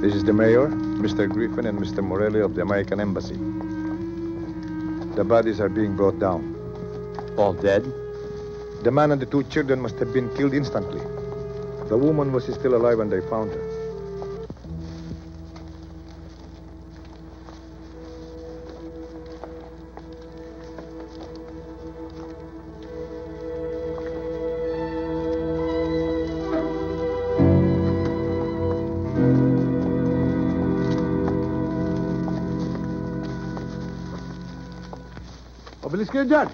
This is the mayor, Mr. Griffin, and Mr. Morelli of the American Embassy. The bodies are being brought down. All dead? The man and the 2 children must have been killed instantly. The woman was still alive when they found her. Obeliske Judge.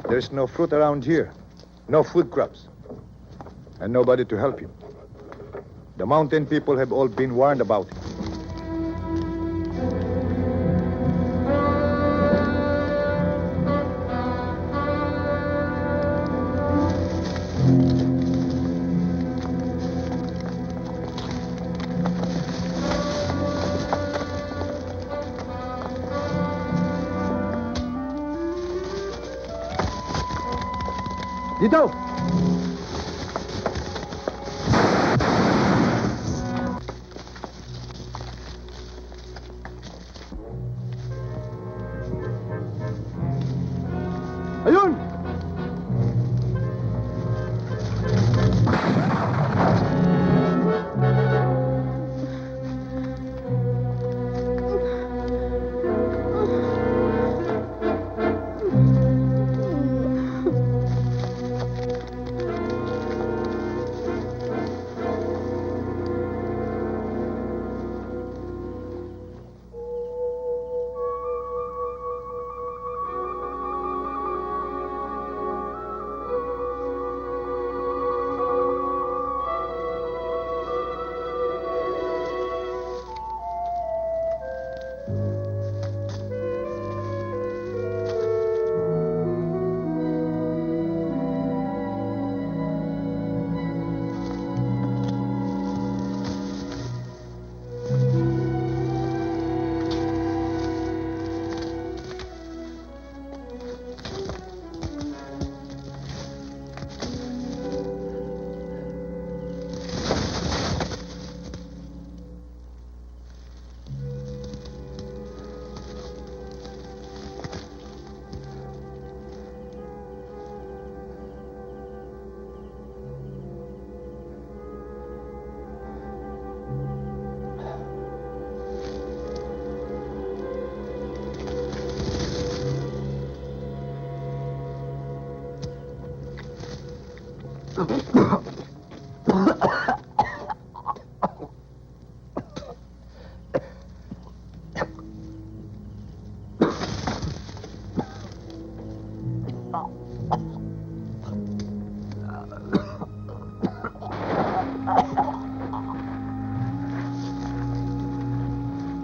There's no fruit around here, no food crops, and nobody to help him. The mountain people have all been warned about it. Dito! Ayun!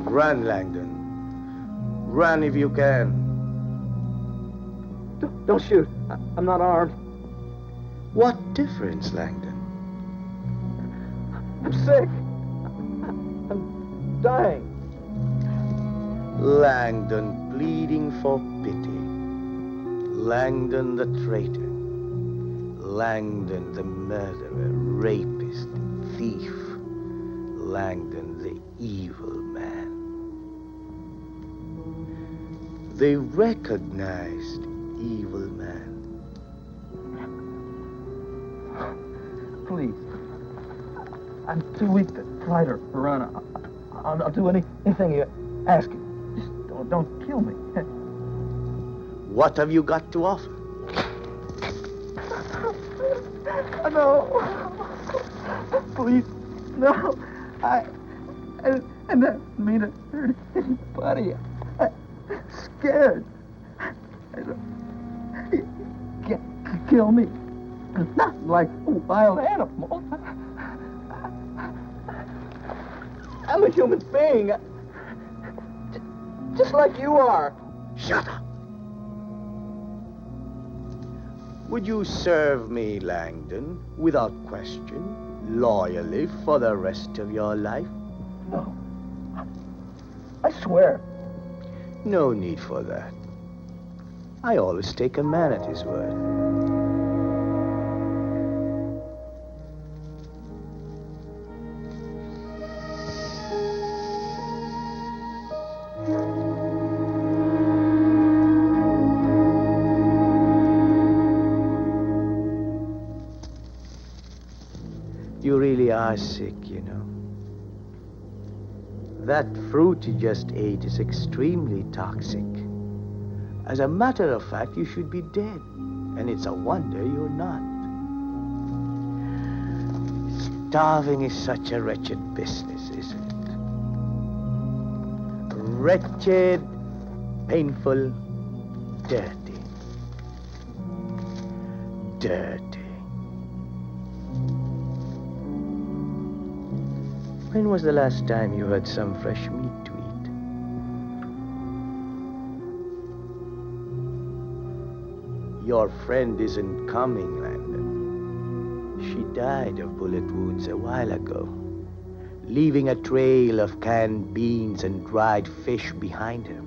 Run, Langdon. Run if you can. Don't shoot. I'm not armed. What difference, Langdon? I'm sick. I'm dying. Langdon bleeding for pity. Langdon the traitor. Langdon the murderer, rapist, thief. Langdon the evil man. They recognized evil man. Please. I'm too weak to fight or run. I'll do anything you ask. Just don't kill me. What have you got to offer? No. Please. No. I didn't mean to hurt anybody. I'm scared. You can't kill me. Not like a wild animal. I'm a human being. Just like you are. Shut up. Would you serve me, Langdon, without question, loyally for the rest of your life? No. I swear. No need for that. I always take a man at his word. You really are sick, you know. That fruit you just ate is extremely toxic. As a matter of fact, you should be dead. And it's a wonder you're not. Starving is such a wretched business, isn't it? Wretched, painful, dirty. Dirty. When was the last time you had some fresh meat to eat? Your friend isn't coming, Landon. She died of bullet wounds a while ago, leaving a trail of canned beans and dried fish behind her.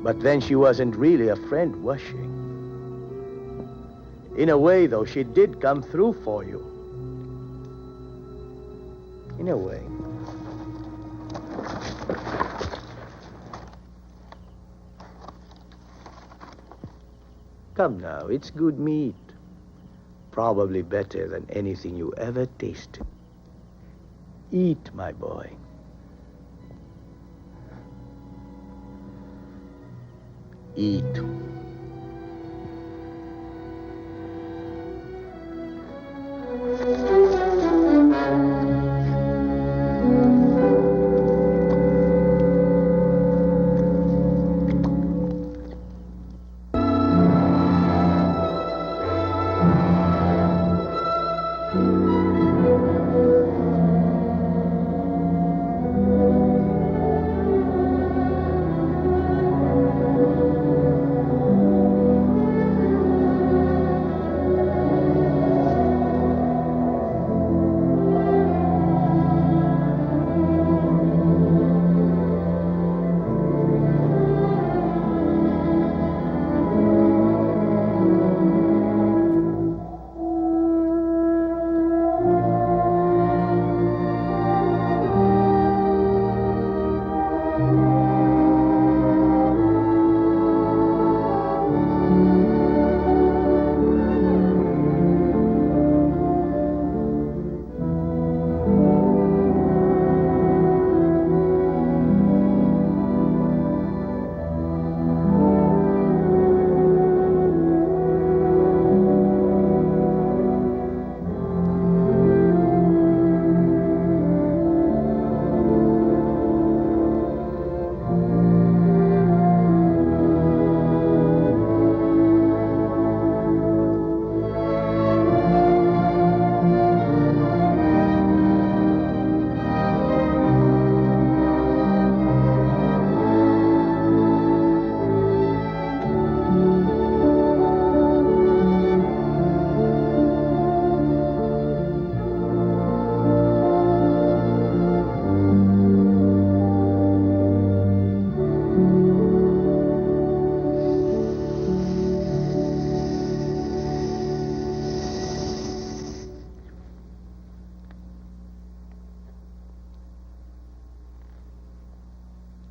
But then she wasn't really a friend, was she? In a way, though, she did come through for you. In a way. Come now, it's good meat. Probably better than anything you ever tasted. Eat, my boy. Eat.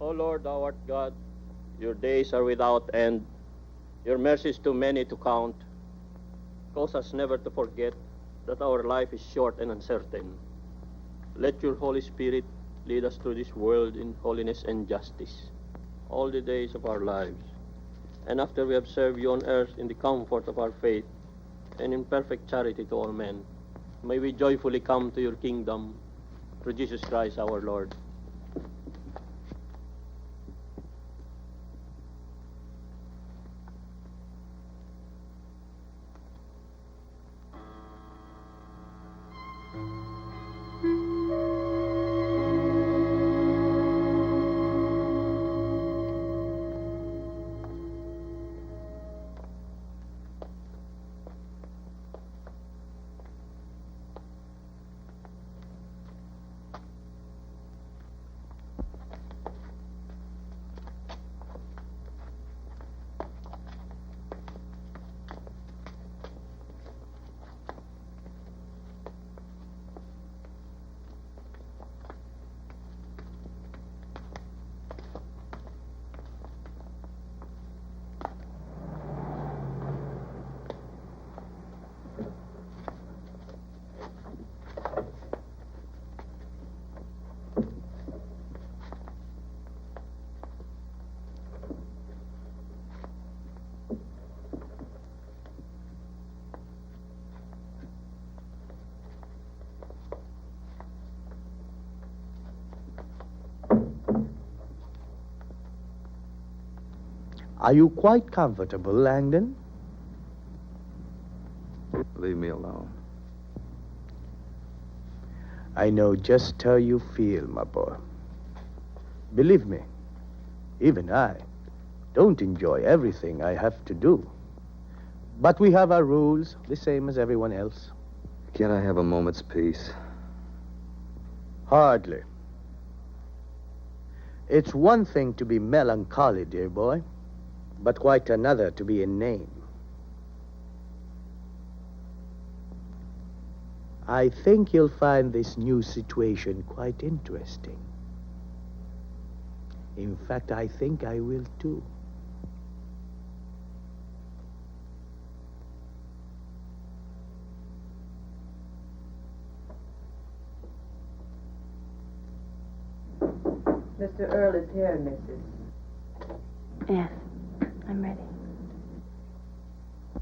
O Lord, thou art God, your days are without end, your mercies too many to count. Cause us never to forget that our life is short and uncertain. Let your Holy Spirit lead us through this world in holiness and justice all the days of our lives. And after we have served you on earth in the comfort of our faith and in perfect charity to all men, may we joyfully come to your kingdom through Jesus Christ our Lord. Are you quite comfortable, Langdon? Leave me alone. I know just how you feel, my boy. Believe me, even I don't enjoy everything I have to do. But we have our rules, the same as everyone else. Can't I have a moment's peace? Hardly. It's one thing to be melancholy, dear boy, but quite another to be inane. I think you'll find this new situation quite interesting. In fact, I think I will too. Mr. Earl is here, Mrs. Yes, I'm ready.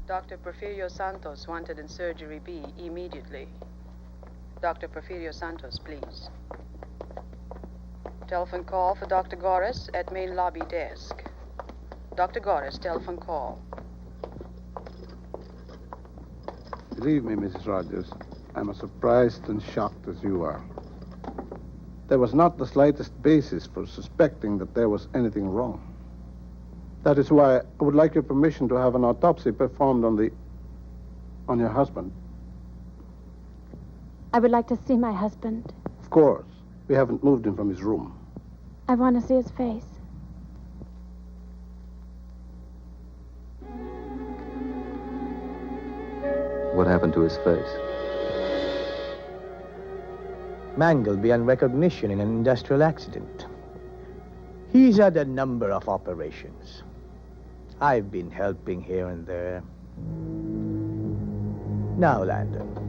Dr. Porfirio Santos wanted in surgery B immediately. Dr. Porfirio Santos, please. Telephone call for Dr. Goris at main lobby desk. Dr. Goris, telephone call. Believe me, Mrs. Rogers, I'm as surprised and shocked as you are. There was not the slightest basis for suspecting that there was anything wrong. That is why I would like your permission to have an autopsy performed on your husband. I would like to see my husband. Of course. We haven't moved him from his room. I want to see his face. What happened to his face? Mangled beyond recognition in an industrial accident. He's had a number of operations. I've been helping here and there. Now, Landon.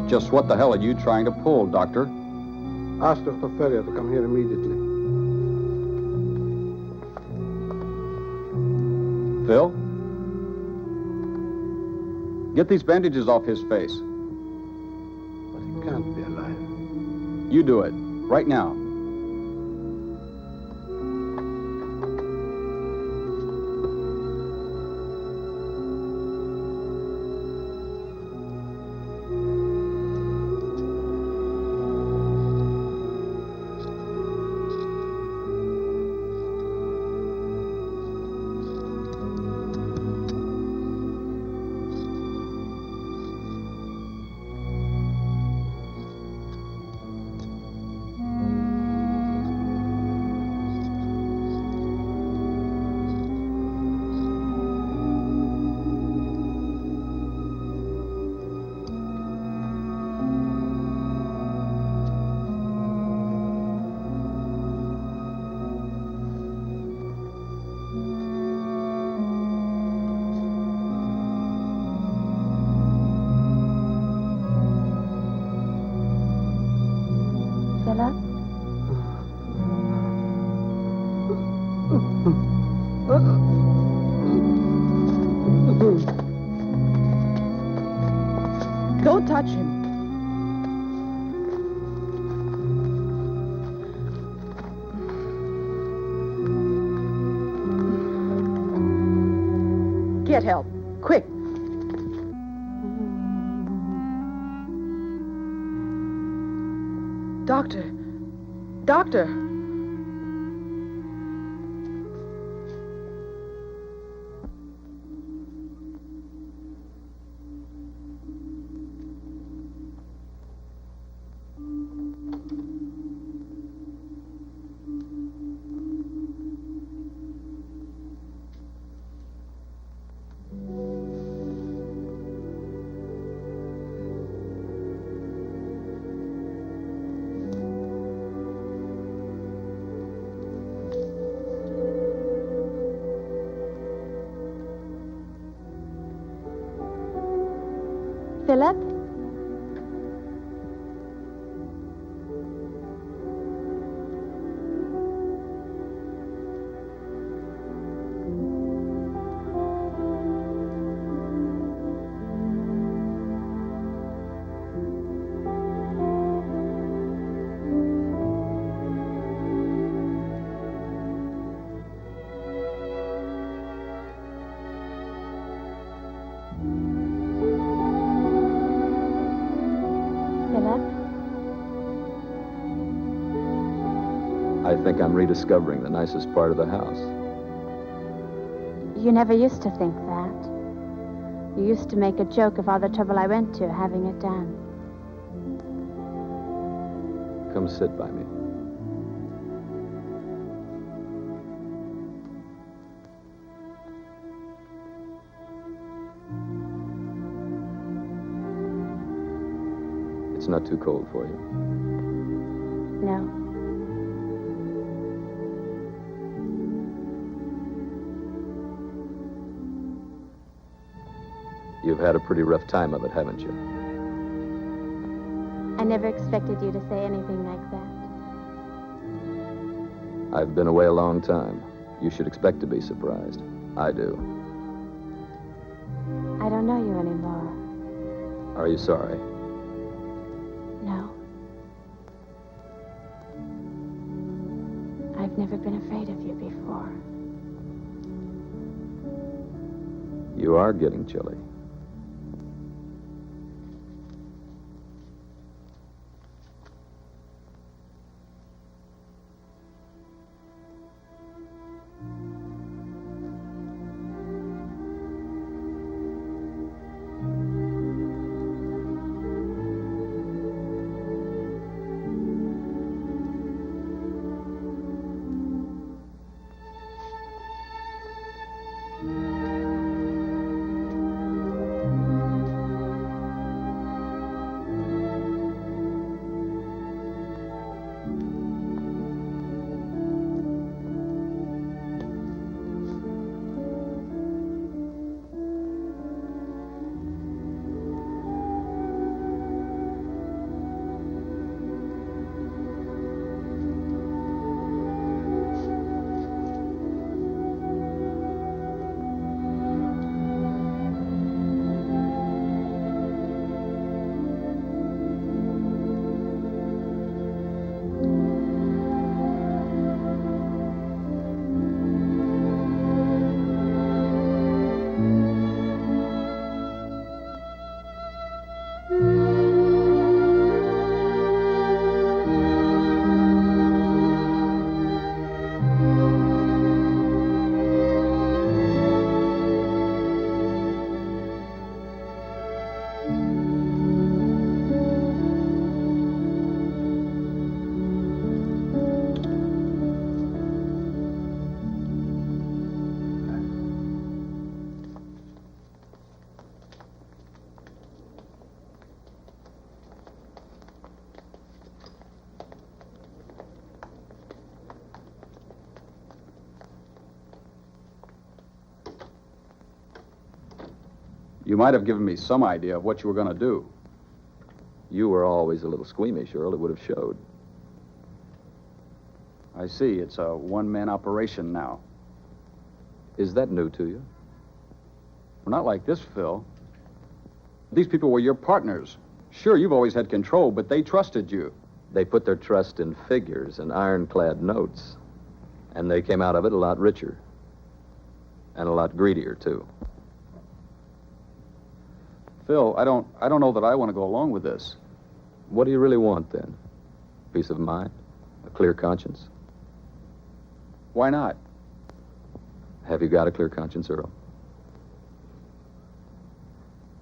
Just what the hell are you trying to pull, Doctor? Ask Dr. Ferrier to come here immediately. Phil? Get these bandages off his face. But he can't be alive. You do it, right now. Don't touch him. Get help, quick. Doctor. Doctor. Philip? I think I'm rediscovering the nicest part of the house. You never used to think that. You used to make a joke of all the trouble I went to having it done. Come sit by me. It's not too cold for you. No. You've had a pretty rough time of it, haven't you? I never expected you to say anything like that. I've been away a long time. You should expect to be surprised. I do. I don't know you anymore. Are you sorry? No. I've never been afraid of you before. You are getting chilly. You might have given me some idea of what you were going to do. You were always a little squeamish, Earl. It would have showed. I see. It's a one-man operation now. Is that new to you? Well, not like this, Phil. These people were your partners. Sure, you've always had control, but they trusted you. They put their trust in figures and ironclad notes. And they came out of it a lot richer. And a lot greedier, too. Phil, I don't know that I want to go along with this. What do you really want, then? Peace of mind? A clear conscience? Why not? Have you got a clear conscience, Earl?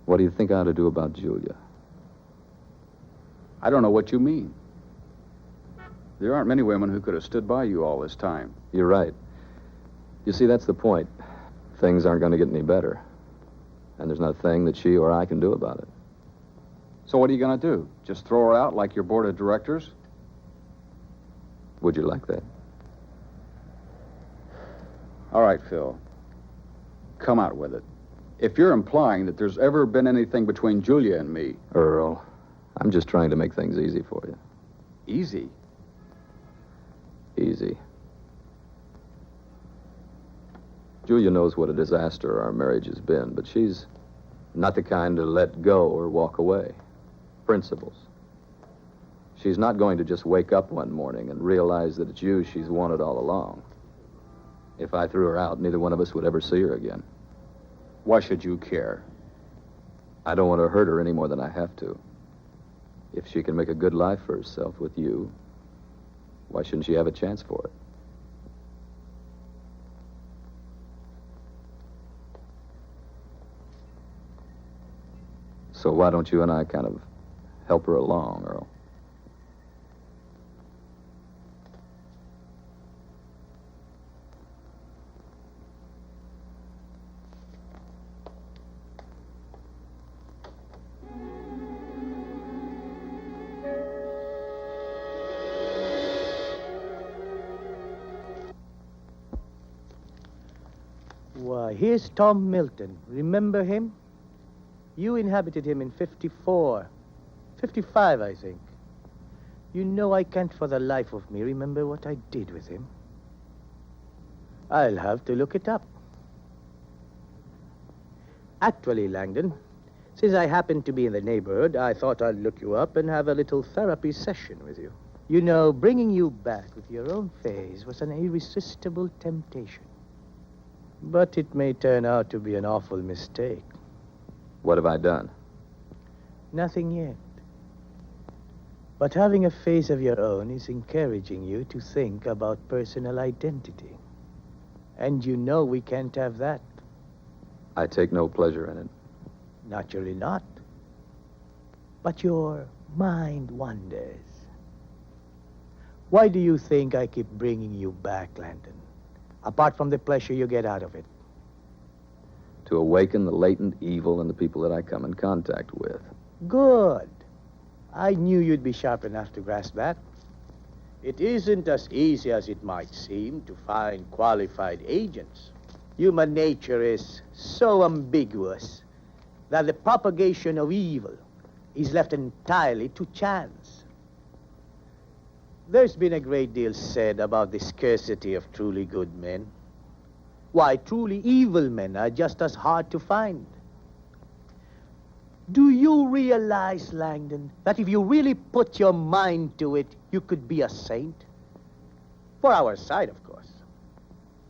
What do you think I ought to do about Julia? I don't know what you mean. There aren't many women who could have stood by you all this time. You're right. You see, that's the point. Things aren't going to get any better. And there's not a thing that she or I can do about it. So what are you going to do? Just throw her out like your board of directors? Would you like that? All right, Phil. Come out with it. If you're implying that there's ever been anything between Julia and me... Earl, I'm just trying to make things easy for you. Easy? Easy. Julia knows what a disaster our marriage has been, but she's not the kind to let go or walk away. Principles. She's not going to just wake up one morning and realize that it's you she's wanted all along. If I threw her out, neither one of us would ever see her again. Why should you care? I don't want to hurt her any more than I have to. If she can make a good life for herself with you, why shouldn't she have a chance for it? So why don't you and I kind of help her along, Earl? Why, here's Tom Milton. Remember him? You inhabited him in 54. 55, I think. You know, I can't for the life of me remember what I did with him. I'll have to look it up. Actually, Langdon, since I happen to be in the neighborhood, I thought I'd look you up and have a little therapy session with you. You know, bringing you back with your own face was an irresistible temptation. But it may turn out to be an awful mistake. What have I done? Nothing yet. But having a face of your own is encouraging you to think about personal identity. And you know we can't have that. I take no pleasure in it. Naturally not. But your mind wanders. Why do you think I keep bringing you back, Langdon? Apart from the pleasure you get out of it. To awaken the latent evil in the people that I come in contact with. Good. I knew you'd be sharp enough to grasp that. It isn't as easy as it might seem to find qualified agents. Human nature is so ambiguous that the propagation of evil is left entirely to chance. There's been a great deal said about the scarcity of truly good men. Why, truly evil men are just as hard to find. Do you realize, Langdon, that if you really put your mind to it, you could be a saint? For our side, of course.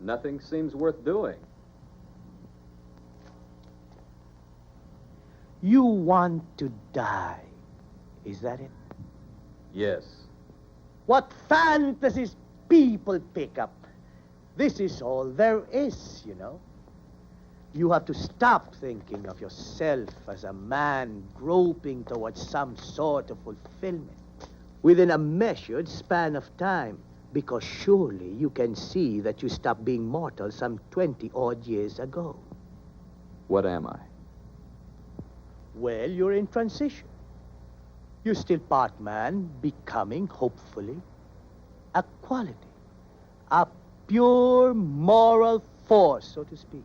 Nothing seems worth doing. You want to die. Is that it? Yes. What fantasies people pick up. This is all there is, you know. You have to stop thinking of yourself as a man groping towards some sort of fulfillment within a measured span of time, because surely you can see that you stopped being mortal some 20-odd years ago. What am I? Well, you're in transition. You're still part man, becoming, hopefully, a quality. A pure moral force, so to speak.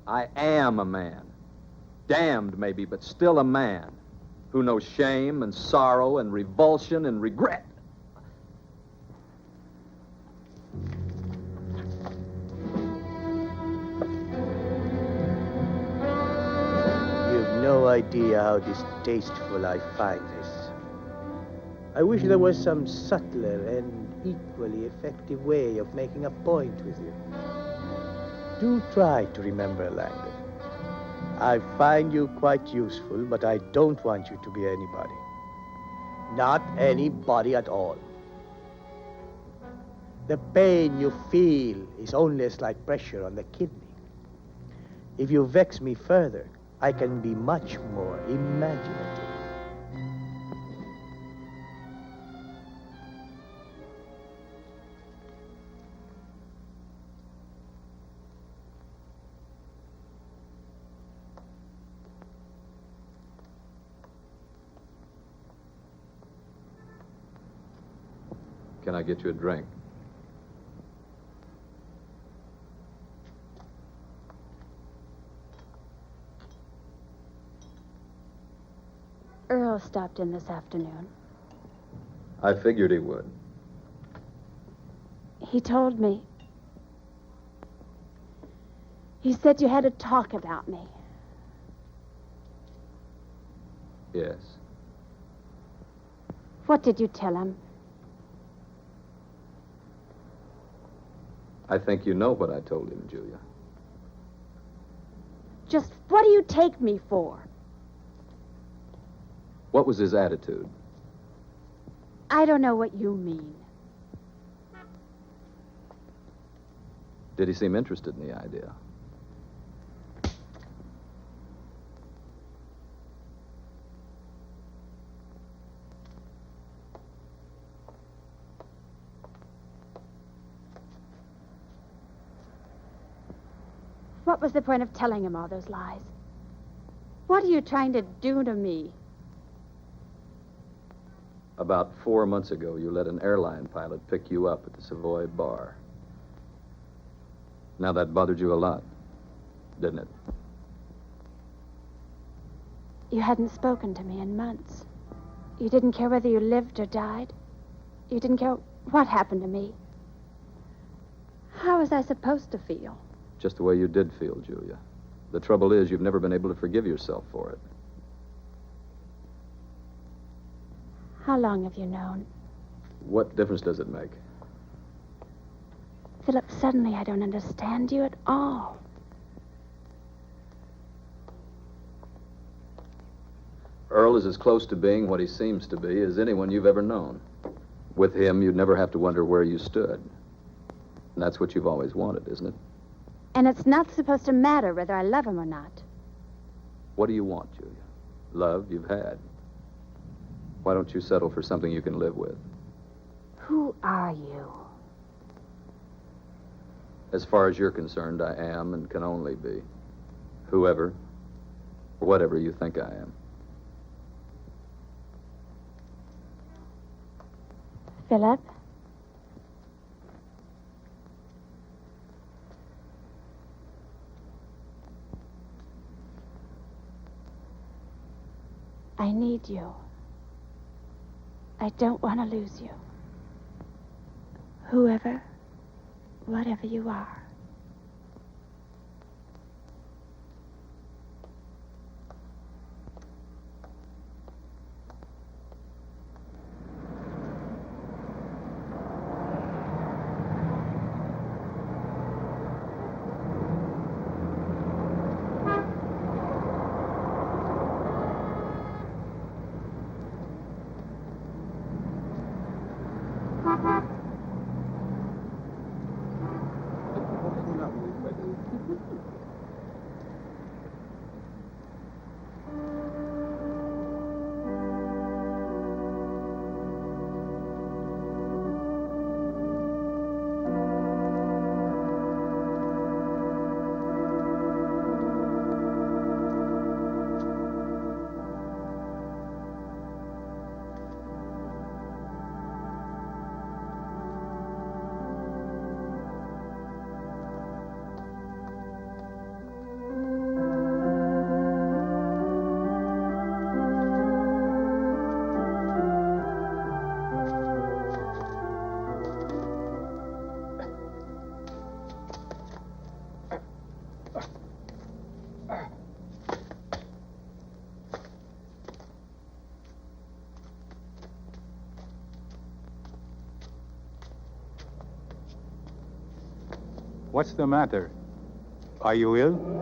I am a man. Damned, maybe, but still a man who knows shame and sorrow and revulsion and regret. You've no idea how distasteful I find this. I wish there was some subtler and equally effective way of making a point with you. Do try to remember, Langdon. I find you quite useful, but I don't want you to be anybody. Not anybody at all. The pain you feel is only a slight pressure on the kidney. If you vex me further, I can be much more imaginative. Can I get you a drink? Earl stopped in this afternoon. I figured he would. He told me. He said you had to talk about me. Yes. What did you tell him? I think you know what I told him, Julia. Just what do you take me for? What was his attitude? I don't know what you mean. Did he seem interested in the idea? What was the point of telling him all those lies? What are you trying to do to me? About 4 months ago, you let an airline pilot pick you up at the Savoy bar. Now, that bothered you a lot, didn't it? You hadn't spoken to me in months. You didn't care whether you lived or died. You didn't care what happened to me. How was I supposed to feel? Just the way you did feel, Julia. The trouble is, you've never been able to forgive yourself for it. How long have you known? What difference does it make? Philip, suddenly I don't understand you at all. Earl is as close to being what he seems to be as anyone you've ever known. With him, you'd never have to wonder where you stood. And that's what you've always wanted, isn't it? And it's not supposed to matter whether I love him or not. What do you want, Julia? Love you've had. Why don't you settle for something you can live with? Who are you? As far as you're concerned, I am and can only be whoever or whatever you think I am. Philip? I need you. I don't want to lose you. Whoever, whatever you are. What's the matter? Are you ill?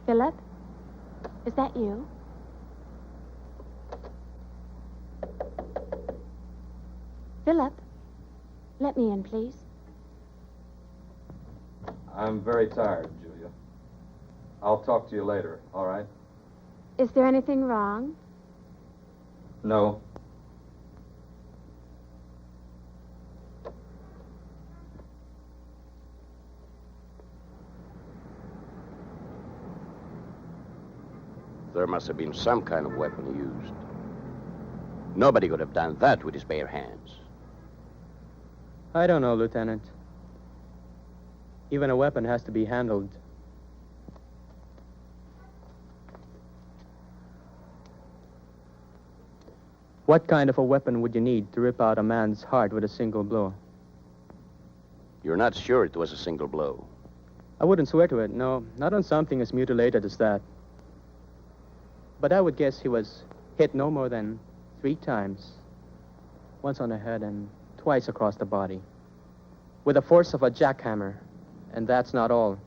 Philip? Is that you? Philip? Let me in, please. I'm very tired, Julia. I'll talk to you later, all right? Is there anything wrong? No. There must have been some kind of weapon used. Nobody could have done that with his bare hands. I don't know, Lieutenant. Even a weapon has to be handled. What kind of a weapon would you need to rip out a man's heart with a single blow? You're not sure it was a single blow. I wouldn't swear to it, no. Not on something as mutilated as that. But I would guess he was hit no more than 3 times. Once on the head and twice across the body. With the force of a jackhammer. And that's not all.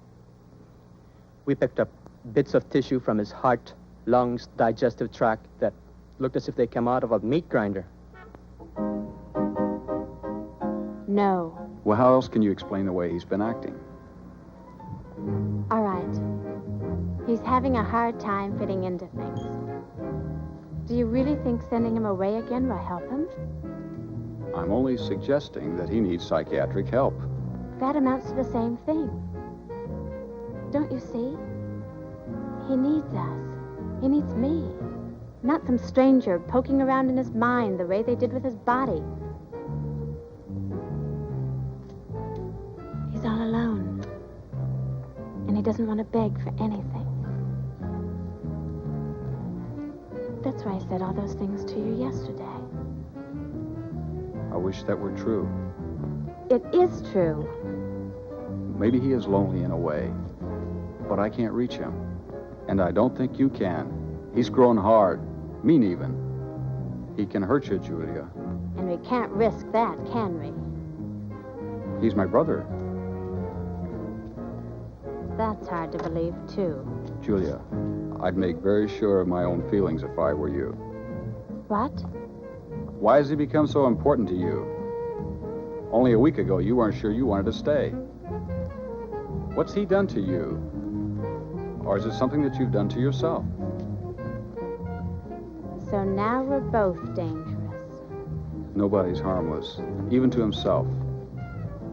We picked up bits of tissue from his heart, lungs, digestive tract that looked as if they came out of a meat grinder. No. Well, how else can you explain the way he's been acting? All right. He's having a hard time fitting into things. Do you really think sending him away again will help him? I'm only suggesting that he needs psychiatric help. That amounts to the same thing. Don't you see? He needs us. He needs me. Not some stranger poking around in his mind the way they did with his body. He's all alone. And he doesn't want to beg for anything. That's why I said all those things to you yesterday. I wish that were true. It is true. Maybe he is lonely in a way, but I can't reach him. And I don't think you can. He's grown hard, mean even. He can hurt you, Julia. And we can't risk that, can we? He's my brother. That's hard to believe, too. Julia, I'd make very sure of my own feelings if I were you. What? Why has he become so important to you? Only a week ago, you weren't sure you wanted to stay. What's he done to you? Or is it something that you've done to yourself? So now we're both dangerous. Nobody's harmless, even to himself.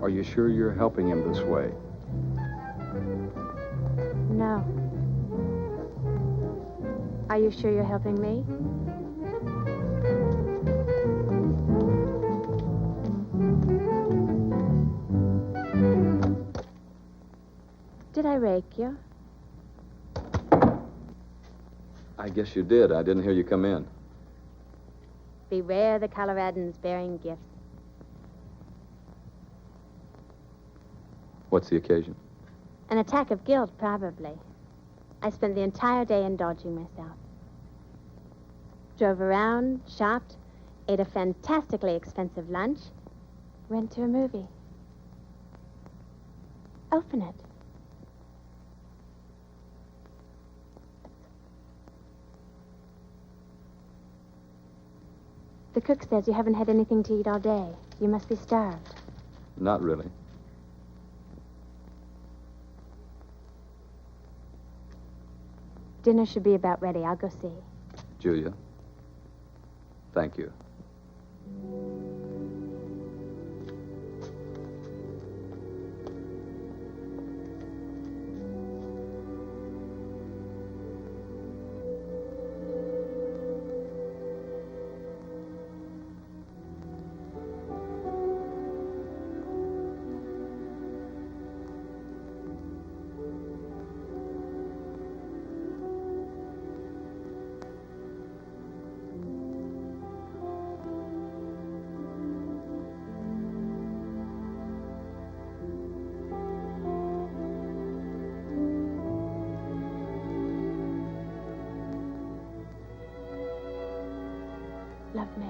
Are you sure you're helping him this way? No. Are you sure you're helping me? Did I rake you? I guess you did. I didn't hear you come in. Beware the Coloradans bearing gifts. What's the occasion? An attack of guilt, probably. I spent the entire day indulging myself. Drove around, shopped, ate a fantastically expensive lunch, went to a movie. Open it. The cook says you haven't had anything to eat all day. You must be starved. Not really. Dinner should be about ready. I'll go see. Julia, thank you. Love me.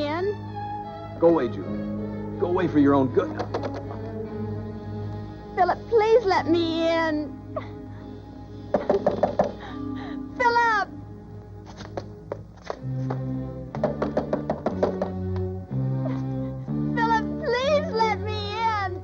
in? Go away, Julie. Go away for your own good. Philip, please let me in. Philip! Philip, please let me in.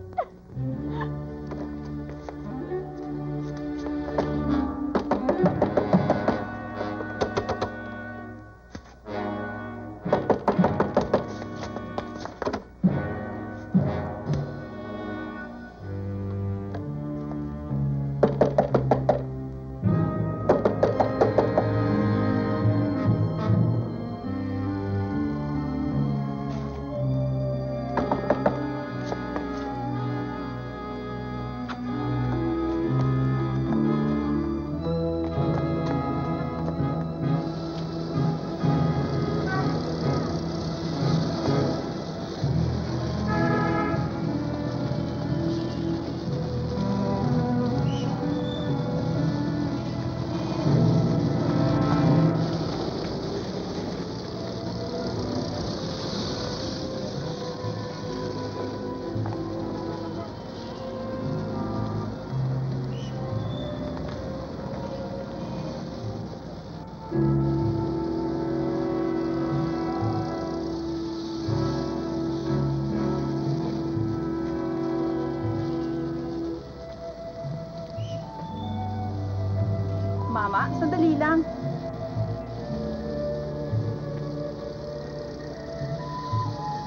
Mama, sandali lang.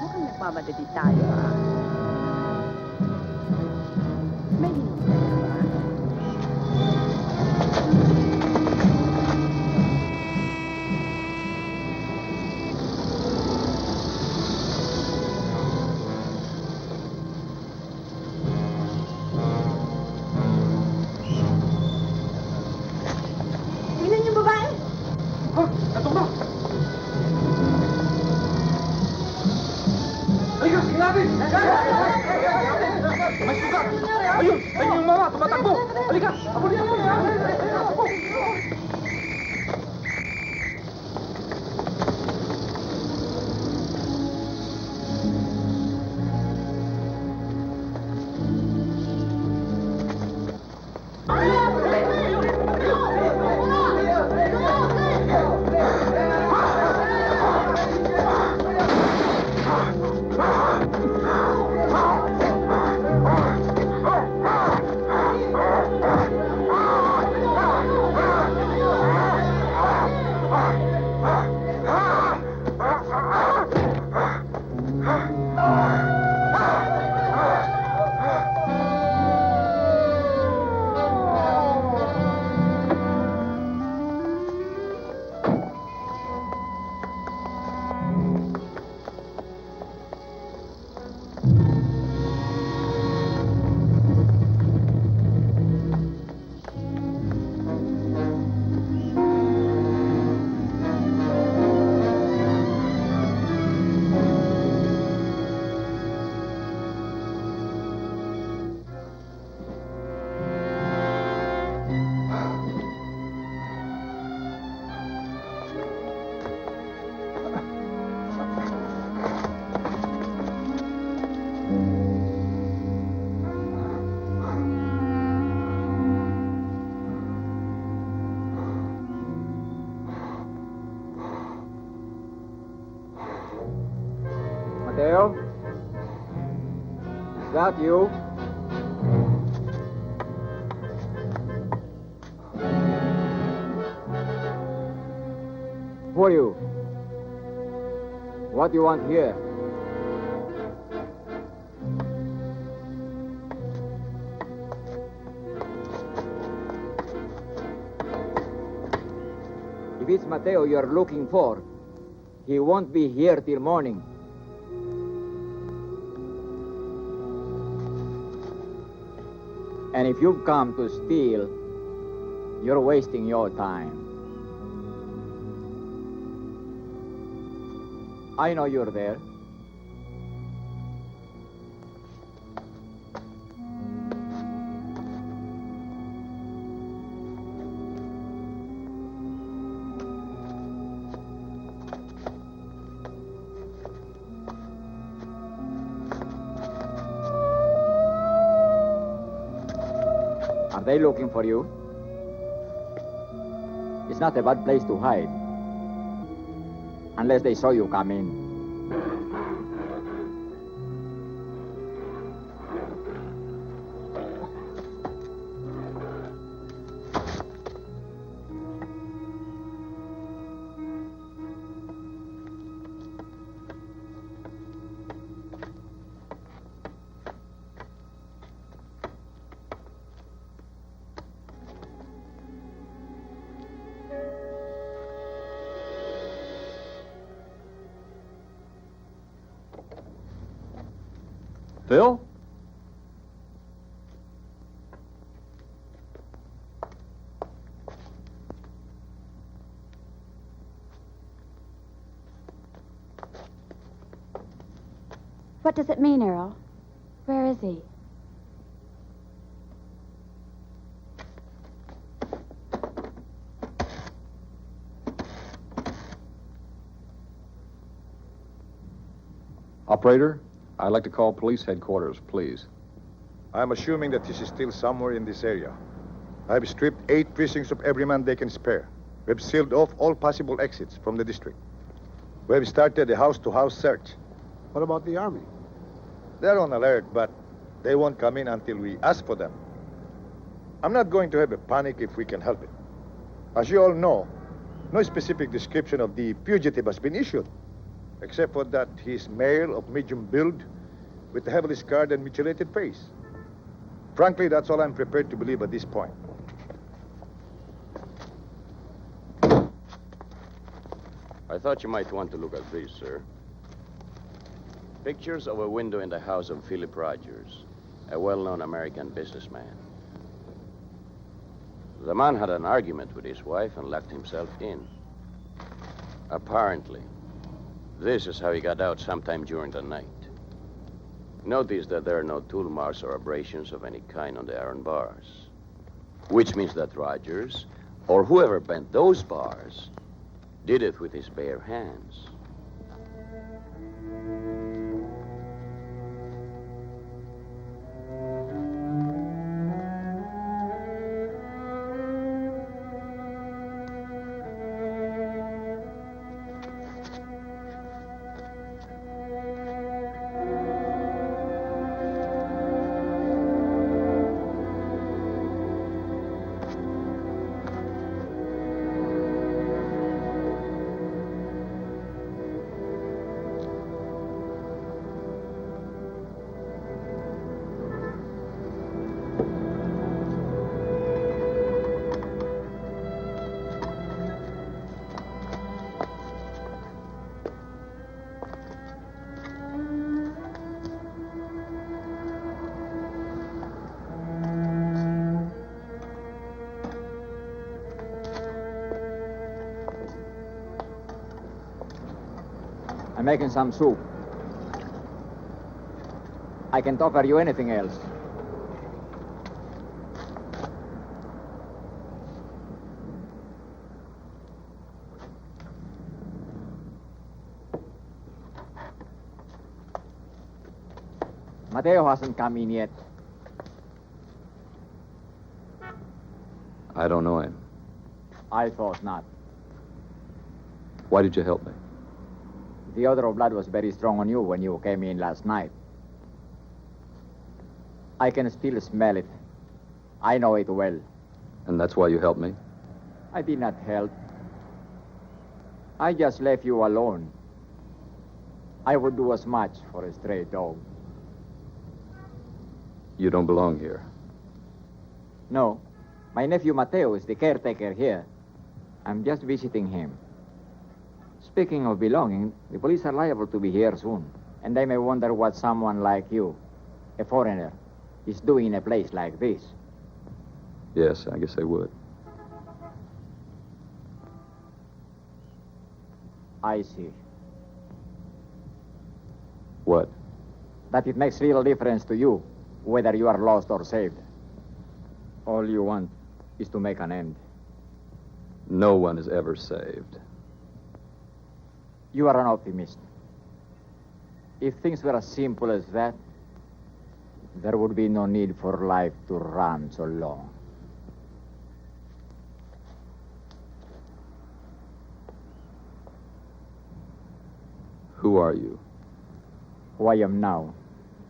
Mukhang nagmamadali tayo, ha? May hinihintay ka ba? Tingnan yung babae. Eto ba? Halika, sige natin! May sugat! Ayun! Ayun yung mga tumatakbo! Halika! Ako din! Ako! Mateo? Is that you? Who are you? What do you want here? If it's Mateo you're looking for, he won't be here till morning. And if you've come to steal, you're wasting your time. I know you're there. they looking for you? It's not a bad place to hide. Unless they saw you come in. Phil? What does it mean, Earl? Where is he? Operator, I'd like to call police headquarters, please. I'm assuming that this is still somewhere in this area. I've stripped 8 precincts of every man they can spare. We've sealed off all possible exits from the district. We've started a house-to-house search. What about the army? They're on alert, but they won't come in until we ask for them. I'm not going to have a panic if we can help it. As you all know, no specific description of the fugitive has been issued, except for that he's male of medium build with a heavily scarred and mutilated face. Frankly, that's all I'm prepared to believe at this point. I thought you might want to look at these, sir. Pictures of a window in the house of Philip Rogers, a well-known American businessman. The man had an argument with his wife and locked himself in. Apparently, this is how he got out sometime during the night. Notice that there are no tool marks or abrasions of any kind on the iron bars, which means that Rogers, or whoever bent those bars, did it with his bare hands. I'm making some soup. I can't offer you anything else. Mateo hasn't come in yet. I don't know him. I thought not. Why did you help me? The odor of blood was very strong on you when you came in last night. I can still smell it. I know it well. And that's why you helped me? I did not help. I just left you alone. I would do as much for a stray dog. You don't belong here. No. My nephew Mateo is the caretaker here. I'm just visiting him. Speaking of belonging, the police are liable to be here soon. And they may wonder what someone like you, a foreigner, is doing in a place like this. Yes, I guess they would. I see. What? That it makes little difference to you, whether you are lost or saved. All you want is to make an end. No one is ever saved. You are an optimist. If things were as simple as that, there would be no need for life to run so long. Who are you? Who I am now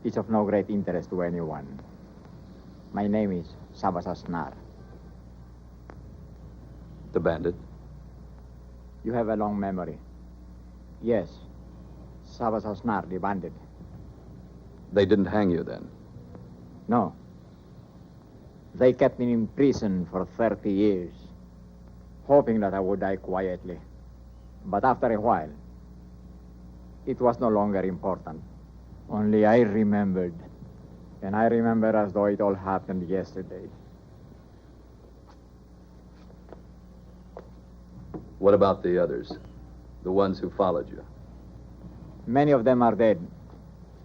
is of no great interest to anyone. My name is Sabasasnar. The bandit? You have a long memory. Yes, Sabasasnar, the bandit. They didn't hang you then? No. They kept me in prison for 30 years, hoping that I would die quietly. But after a while, it was no longer important. Only I remembered. And I remember as though it all happened yesterday. What about the others? The ones who followed you? Many of them are dead.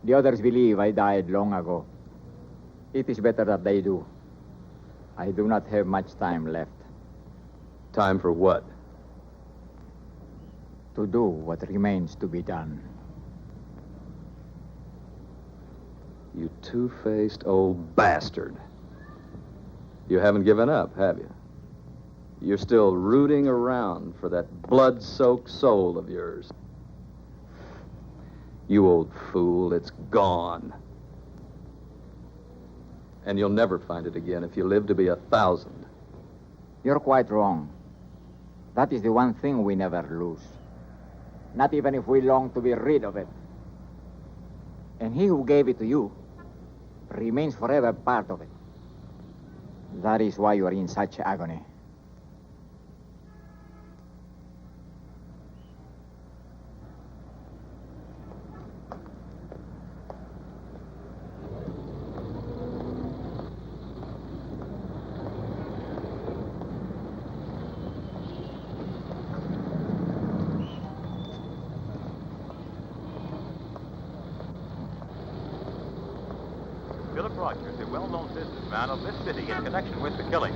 The others believe I died long ago. It is better that they do. I do not have much time left. Time for what? To do what remains to be done. You two-faced old bastard. You haven't given up, have you? You're still rooting around for that blood-soaked soul of yours. You old fool, it's gone. And you'll never find it again if you live to be 1,000. You're quite wrong. That is the one thing we never lose. Not even if we long to be rid of it. And he who gave it to you remains forever part of it. That is why you are in such agony. Philip Rogers, a well-known businessman of this city in connection with the killing.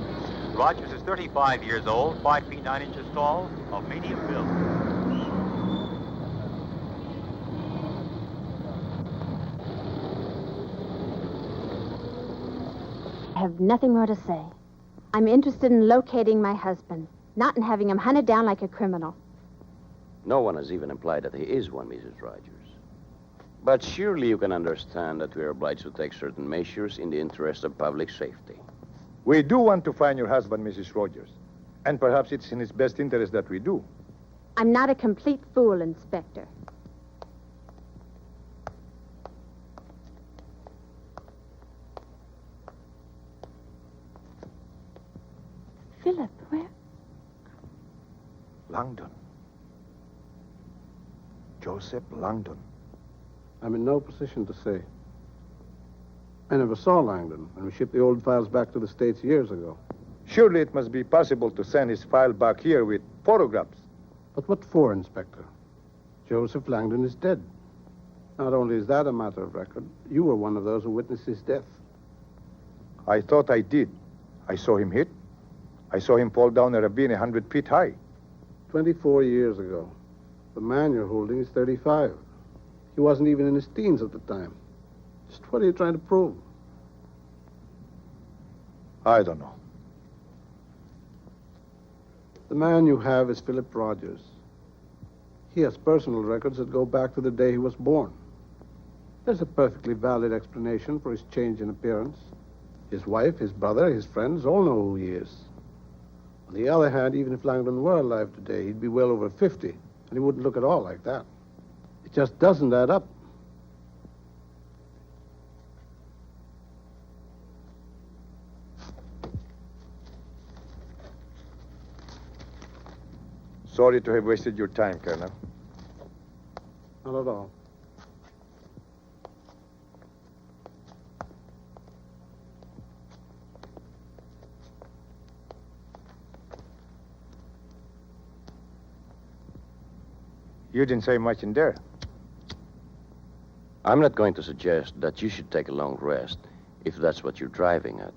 Rogers is 35 years old, 5 feet 9 inches tall, of medium build. I have nothing more to say. I'm interested in locating my husband, not in having him hunted down like a criminal. No one has even implied that he is one, Mrs. Rogers. But surely you can understand that we are obliged to take certain measures in the interest of public safety. We do want to find your husband, Mrs. Rogers. And perhaps it's in his best interest that we do. I'm not a complete fool, Inspector. Philip, where? Langdon. Joseph Langdon. I'm in no position to say. I never saw Langdon, and we shipped the old files back to the States years ago. Surely it must be possible to send his file back here with photographs. But what for, Inspector? Joseph Langdon is dead. Not only is that a matter of record, you were one of those who witnessed his death. I thought I did. I saw him hit. I saw him fall down a ravine 100 feet high. 24 years ago. The man you're holding is 35. He wasn't even in his teens at the time. Just what are you trying to prove? I don't know. The man you have is Philip Rogers. He has personal records that go back to the day he was born. There's a perfectly valid explanation for his change in appearance. His wife, his brother, his friends all know who he is. On the other hand, even if Langdon were alive today, he'd be well over 50, and he wouldn't look at all like that. It just doesn't add up. Sorry to have wasted your time, Colonel. Not at all. You didn't say much in there. I'm not going to suggest that you should take a long rest, if that's what you're driving at.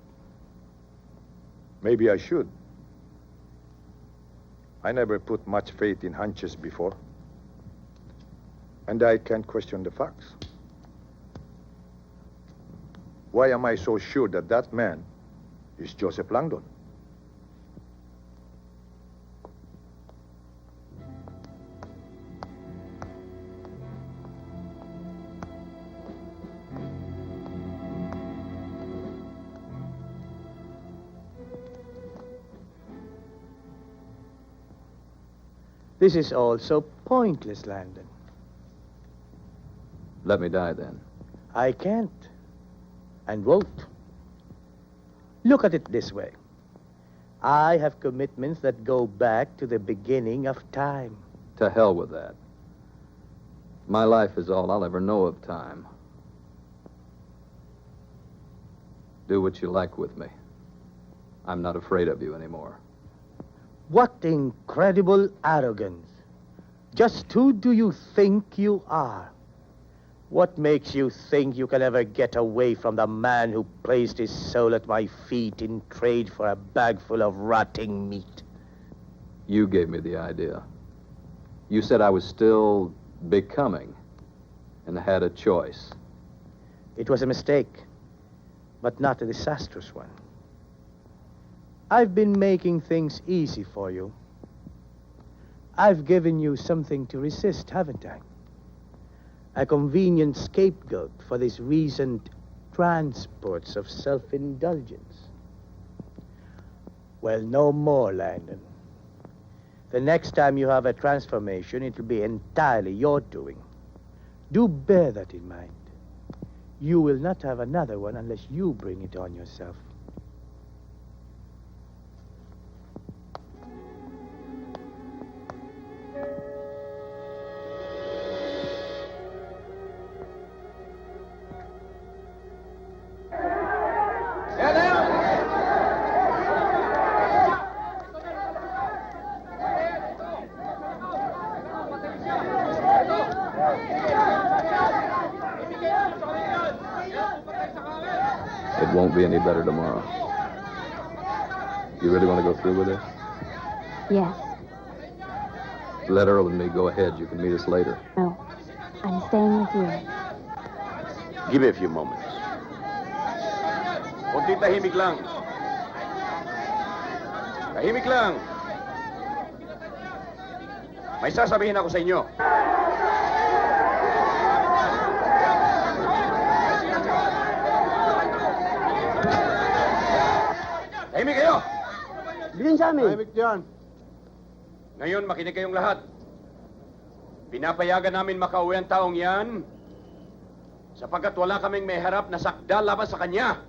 Maybe I should. I never put much faith in hunches before. And I can't question the facts. Why am I so sure that that man is Joseph Langdon? This is all so pointless, Landon. Let me die then. I can't. And won't. Look at it this way. I have commitments that go back to the beginning of time. To hell with that. My life is all I'll ever know of time. Do what you like with me. I'm not afraid of you anymore. What incredible arrogance. Just who do you think you are? What makes you think you can ever get away from the man who placed his soul at my feet in trade for a bag full of rotting meat? You gave me the idea. You said I was still becoming and had a choice. It was a mistake, but not a disastrous one. I've been making things easy for you. I've given you something to resist, haven't I? A convenient scapegoat for these recent transports of self-indulgence. Well, no more, Landon. The next time you have a transformation, it'll be entirely your doing. Do bear that in mind. You will not have another one unless you bring it on yourself. It won't be any better tomorrow. You really want to go through with this? Yes. Let Earl and me go ahead. You can meet us later. No. I'm staying with you. Give me a few moments. Kunti tahimik lang. Tahimik lang. May sasabihin ako sa inyo. Tahimik kayo! Bilhin sa amin. Tahimik dyan. Ngayon, makinig kayong lahat. Pinapayagan namin makauwi ang taong yan sapagkat wala kaming may harap na sakdal laban sa kanya.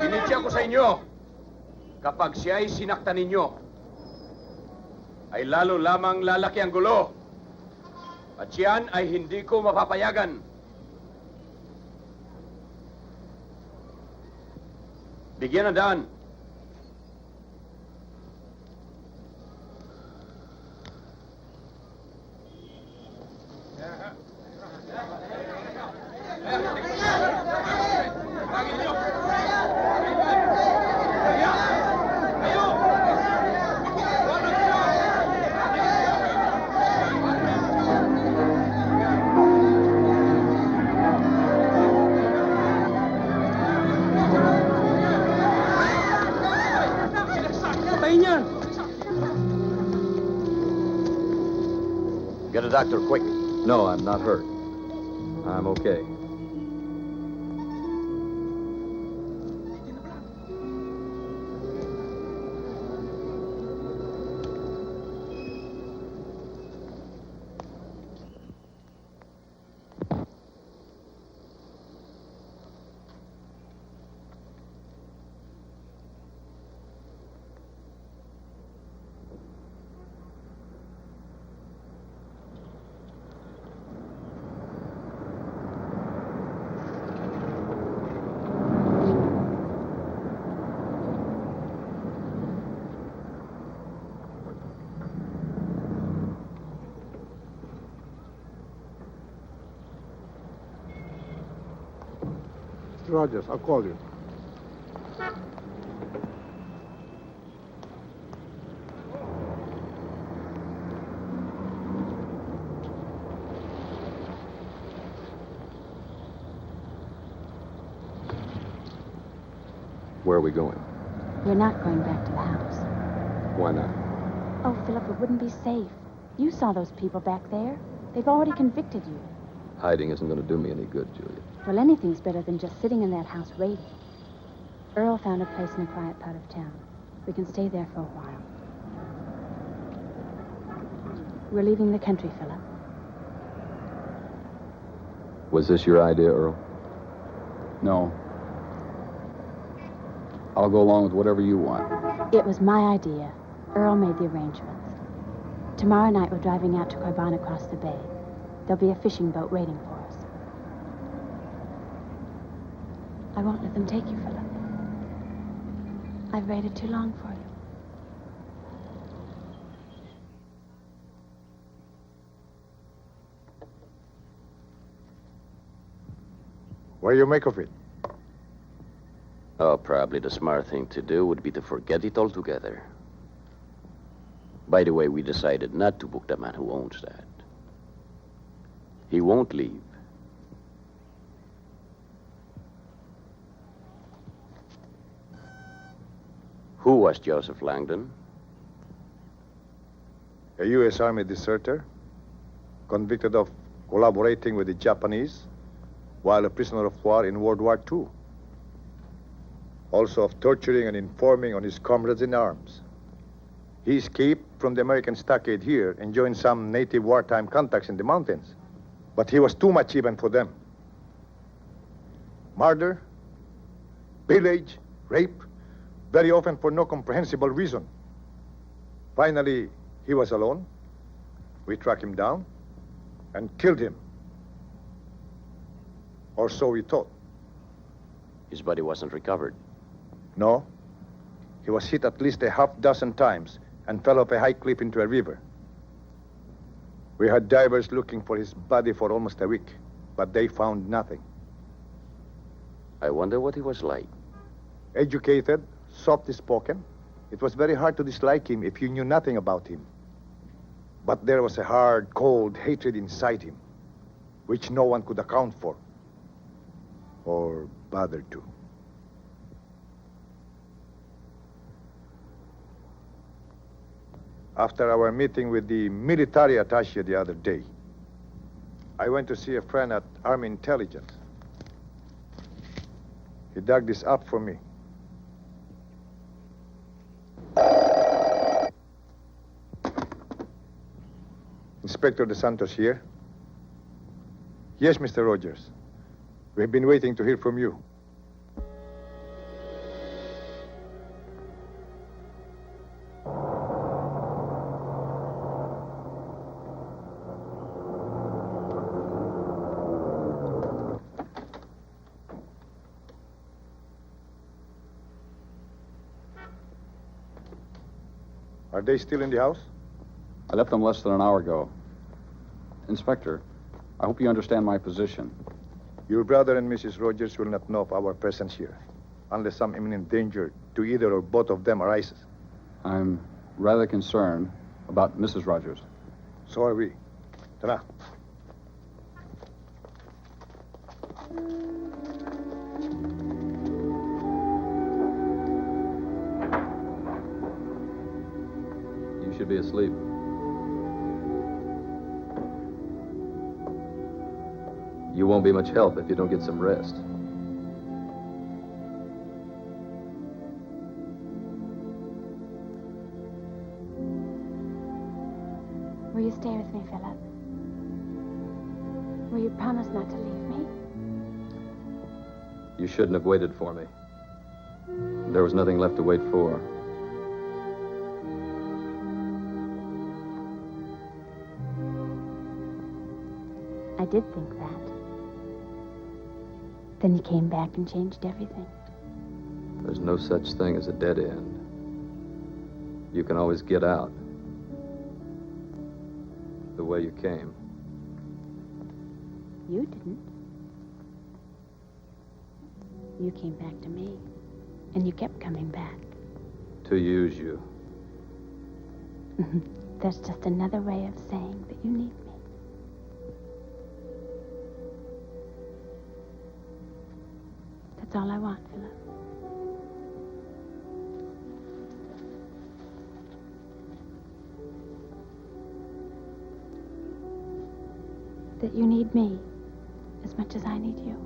Pinitya ko sa inyo, kapag siya ay sinaktan ninyo, ay lalo lamang lalaki ang gulo. At siyan ay hindi ko mapapayagan. Bigyan ng daan. Get a doctor, quick. No, I'm not hurt. I'm okay. Rogers, I'll call you. Where are we going? We're not going back to the house. Why not? Oh, Philip, it wouldn't be safe. You saw those people back there. They've already convicted you. Hiding isn't going to do me any good, Julia. Well, anything's better than just sitting in that house waiting. Earl found a place in a quiet part of town. We can stay there for a while. We're leaving the country, Philip. Was this your idea, Earl? No. I'll go along with whatever you want. It was my idea. Earl made the arrangements. Tomorrow night we're driving out to Corbin across the bay. There'll be a fishing boat waiting for us. I won't let them take you, Philip. I've waited too long for you. What do you make of it? Oh, probably the smart thing to do would be to forget it altogether. By the way, we decided not to book the man who owns that. He won't leave. Who was Joseph Langdon? A U.S. Army deserter, convicted of collaborating with the Japanese while a prisoner of war in World War II. Also of torturing and informing on his comrades in arms. He escaped from the American stockade here and joined some native wartime contacts in the mountains. But he was too much even for them. Murder, pillage, rape, very often for no comprehensible reason. Finally, he was alone. We tracked him down and killed him. Or so we thought. His body wasn't recovered. No. He was hit at least a half-dozen times and fell off a high cliff into a river. We had divers looking for his body for almost a week, but they found nothing. I wonder what he was like. Educated, soft-spoken. It was very hard to dislike him if you knew nothing about him. But there was a hard, cold hatred inside him, which no one could account for. Or bother to. After our meeting with the military attaché the other day, I went to see a friend at Army Intelligence. He dug this up for me. Inspector De Santos here. Yes, Mr. Rogers. We've been waiting to hear from you. Are they still in the house? I left them less than an hour ago. Inspector, I hope you understand my position. Your brother and Mrs. Rogers will not know of our presence here, unless some imminent danger to either or both of them arises. I'm rather concerned about Mrs. Rogers. So are we. Tara. You should be asleep. You won't be much help if you don't get some rest. Will you stay with me, Philip? Will you promise not to leave me? You shouldn't have waited for me. There was nothing left to wait for. I did think that. Then you came back and changed everything. There's no such thing as a dead end. You can always get out. The way you came. You didn't. You came back to me, and you kept coming back. To use you. That's just another way of saying that you need me. That's all I want, Philip. That you need me as much as I need you.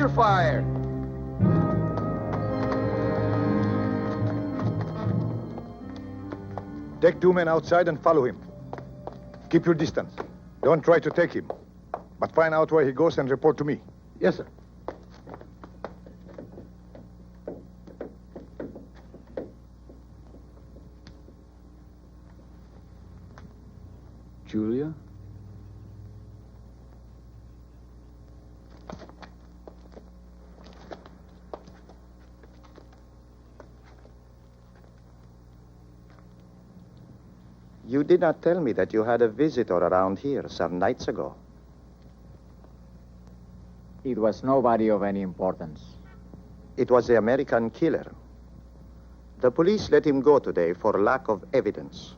Under fire! Take 2 men outside and follow him. Keep your distance. Don't try to take him. But find out where he goes and report to me. Yes, sir. Julia? You did not tell me that you had a visitor around here some nights ago. It was nobody of any importance. It was the American killer. The police let him go today for lack of evidence.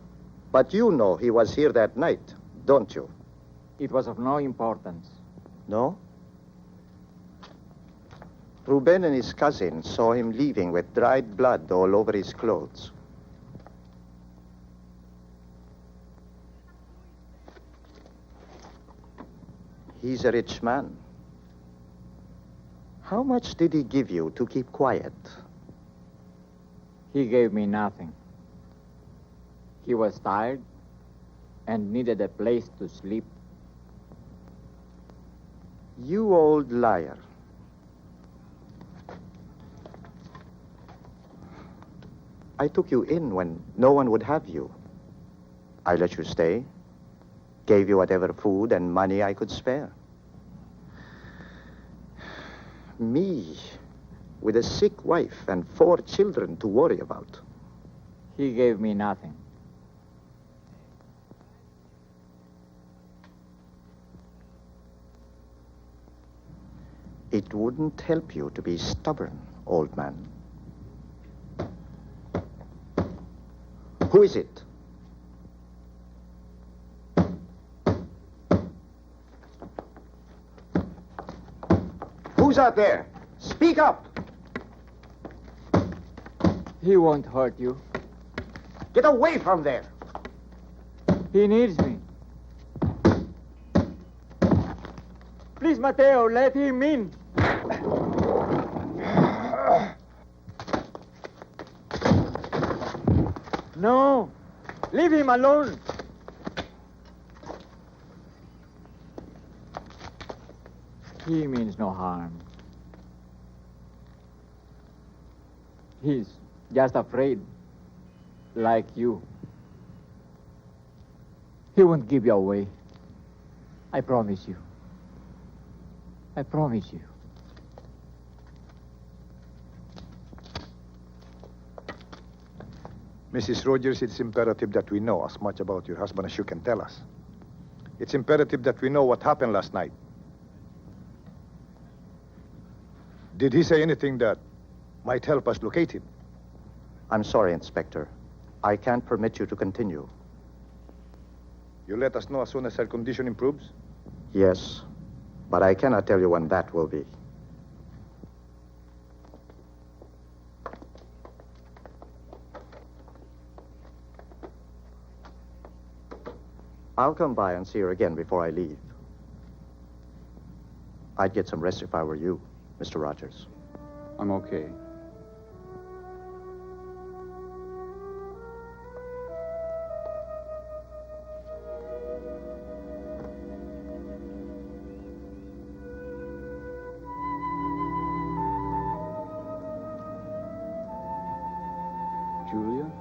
But you know he was here that night, don't you? It was of no importance. No? Ruben and his cousin saw him leaving with dried blood all over his clothes. He's a rich man. How much did he give you to keep quiet? He gave me nothing. He was tired and needed a place to sleep. You old liar. I took you in when no one would have you. I let you stay, gave you whatever food and money I could spare. Me, with a sick wife and 4 children to worry about. He gave me nothing. It wouldn't help you to be stubborn, old man. Who is it? Who's out there? Speak up! He won't hurt you. Get away from there! He needs me. Please, Mateo, let him in. No, leave him alone. He means no harm. He's just afraid, like you. He won't give you away. I promise you. I promise you. Mrs. Rogers, it's imperative that we know as much about your husband as you can tell us. It's imperative that we know what happened last night. Did he say anything that might help us locate him? I'm sorry, Inspector. I can't permit you to continue. You let us know as soon as her condition improves? Yes, but I cannot tell you when that will be. I'll come by and see her again before I leave. I'd get some rest if I were you, Mr. Rogers. I'm okay. Julia?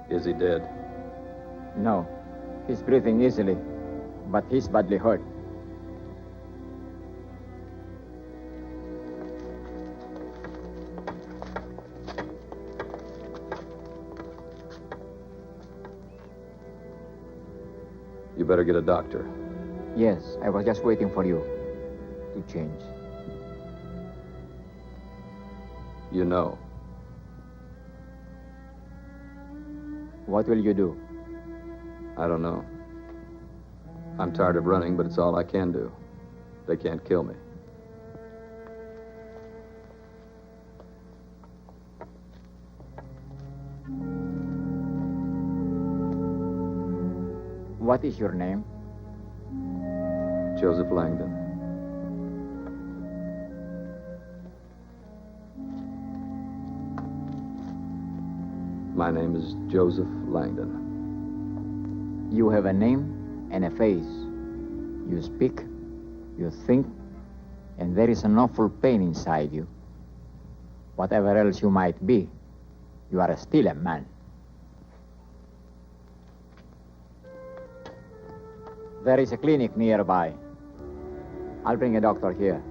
Is he dead? No. He's breathing easily, but he's badly hurt. You better get a doctor. Yes, I was just waiting for you to change. You know. What will you do? I don't know. I'm tired of running, but it's all I can do. They can't kill me. What is your name? Joseph Langdon. My name is Joseph Langdon. You have a name and a face. You speak, you think, and there is an awful pain inside you. Whatever else you might be, you are still a man. There is a clinic nearby. I'll bring a doctor here.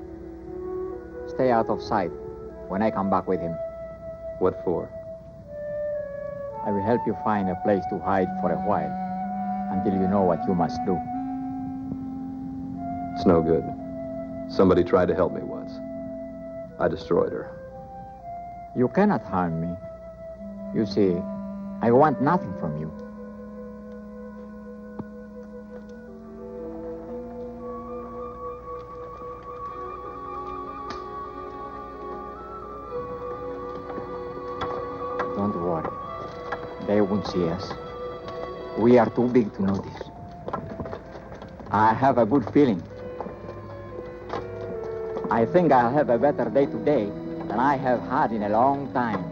Stay out of sight when I come back with him. What for? I will help you find a place to hide for a while until you know what you must do. It's no good. Somebody tried to help me once. I destroyed her. You cannot harm me. You see, I want nothing from you. Don't worry. They won't see us. We are too big to notice. I have a good feeling. I think I'll have a better day today than I have had in a long time.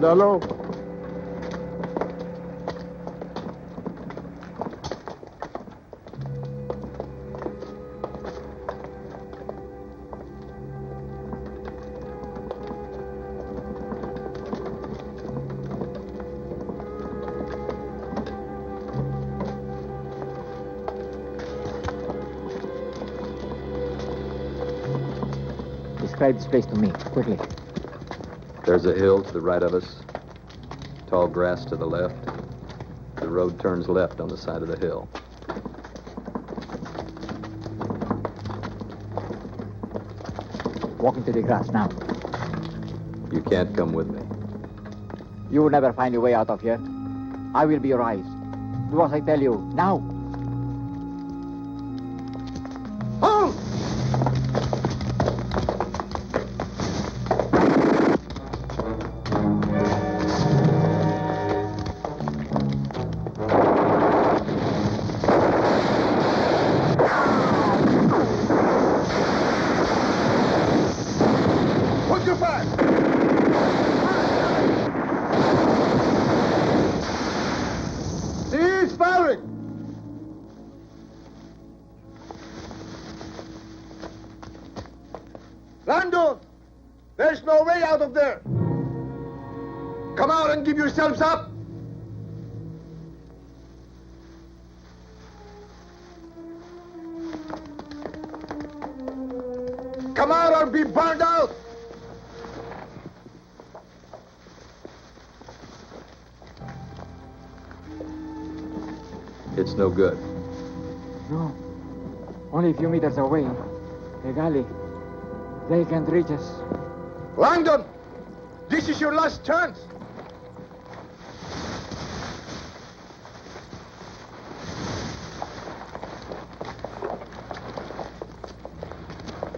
Hello. Describe this place to me, quickly. There's a hill to the right of us, tall grass to the left. The road turns left on the side of the hill. Walk into the grass now. You can't come with me. You will never find a way out of here. I will be your eyes. Do as I tell you, now. Landon! There's no way out of there! Come out and give yourselves up! Come out or be burned out! It's no good. No. Only a few meters away. A galley. They can't reach us. Langdon! This is your last chance!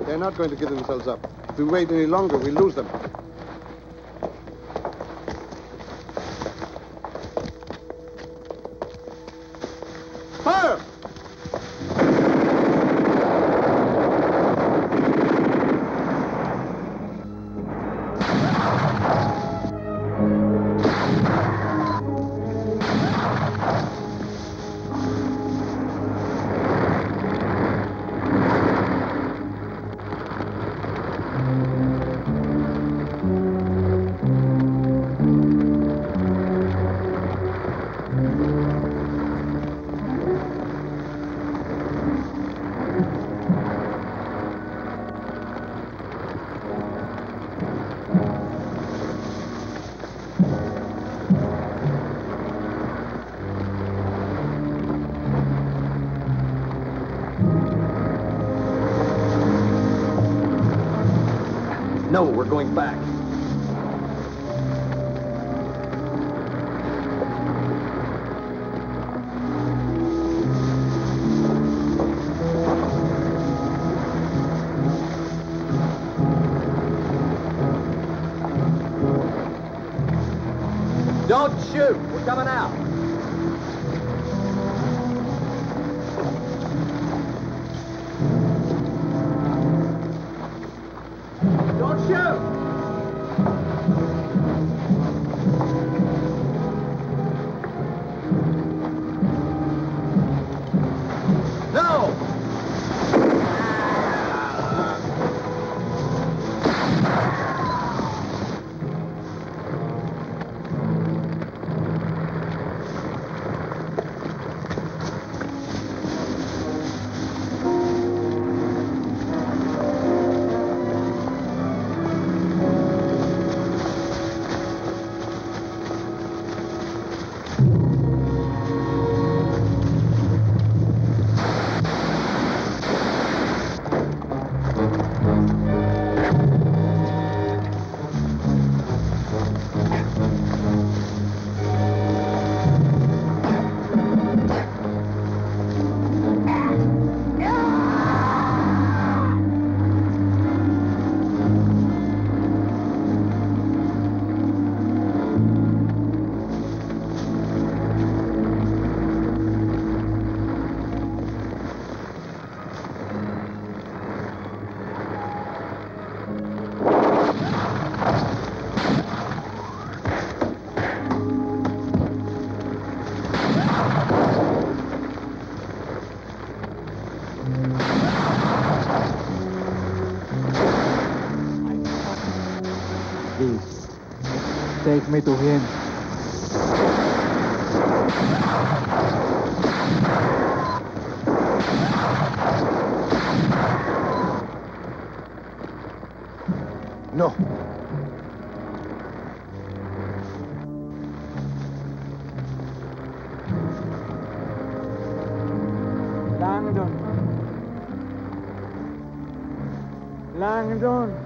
They're not going to give themselves up. If we wait any longer, we'll lose them. Fire! No, we're going back. Don't shoot! We're coming out! Don't shoot! No! Please, take me to him. No. Langdon. Langdon.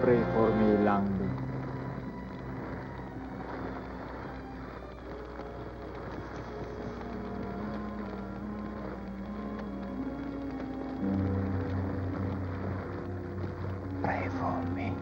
Pray for me, Langdon. Pray for me.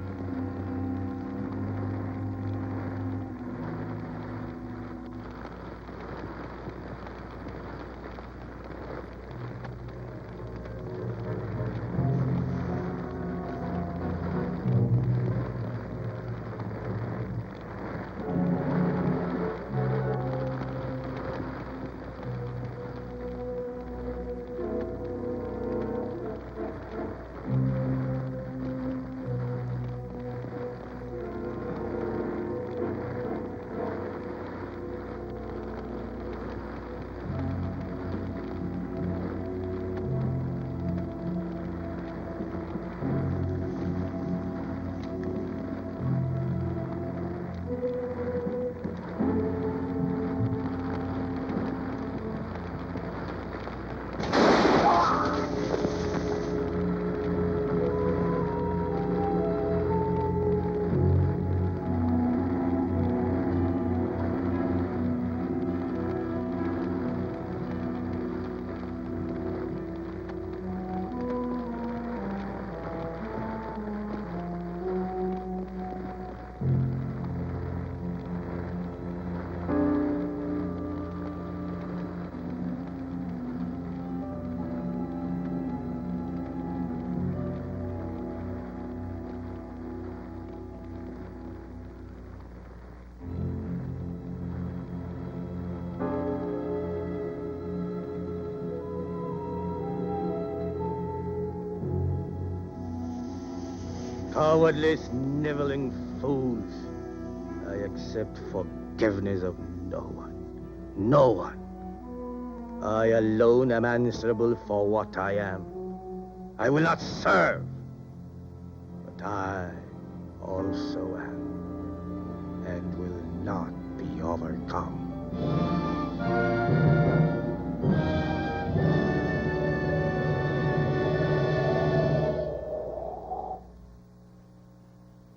Cowardly, sniveling fools. I accept forgiveness of no one. No one. I alone am answerable for what I am. I will not serve, but I also am, and will not be overcome.